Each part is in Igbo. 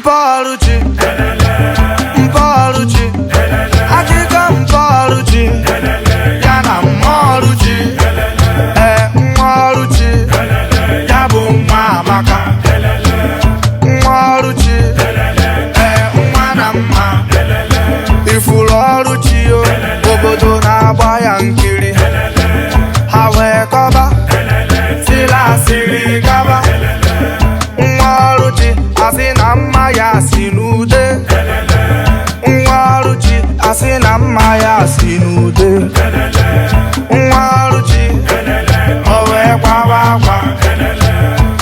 mpoluchi, mpoluchi, akika mpoluchi, yana moluchi, moluchi, yabu mamaka, moluchi, mwanama, ifuluchi yo, obodo na baya nkiri, hawe koba, sila siri gaba. Nwaruchi asị na mma ya si n'ude. Nwaruchi asị na mma ya si n'ude. Nwaruchi o wee kwawa akwa,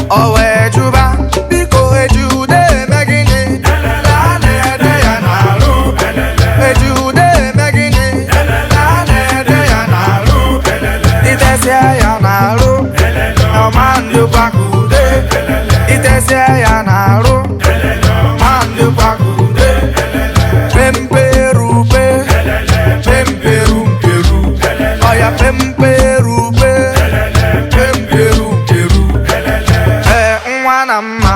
o wee juba, biko ejude eme gịnị? A na-ede ya n'arụ. Ejude eme gịnị? A na-ede ya n'arụ. Itesie ya n'arụ, ọma ndụkwa ka ude. Itesie ya n'arụ, mandụ kwakude. Pemperupe, pemperumperu, oya pemperupe, pemperumperu. Nwa na mma,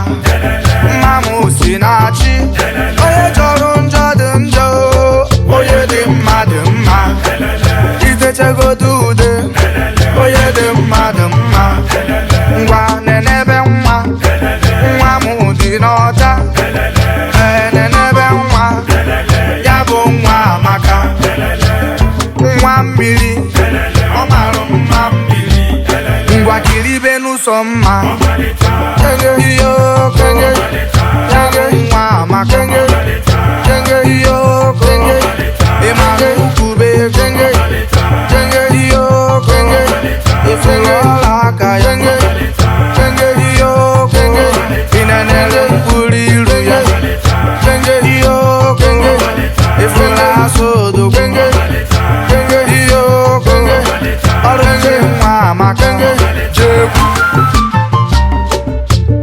mma m si na-achị. Onye jọrọ njọ dị njọ, onye dị mma dị mma. Itechegodu ude, onye dị mma dị mma. Ngwa nenebe nwa, nwa m dị n'ọcha. Nenebe nwa, ya bụ nwa amaka. Nwa mmiri, ọ mara mma mmiri. Ngwa kiribe n'ụsọ mma. Kenge iyo kenge, kenge nwa amaka. Kenge iyo kenge, ịmara ukube kenge. Kenge iyo kenge, ifere ọla aka ya. Kenge iyo kenge, inenele mkpụrụ iru ya. Kenge iyo kenge, ifere asodo kenge. Kenge iyo kenge, ọrụ kenge nwa ama kenge. Jekwu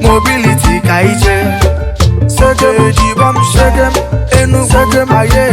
mobility ka ije. Jaydee Bombshell, Enugu, Aye.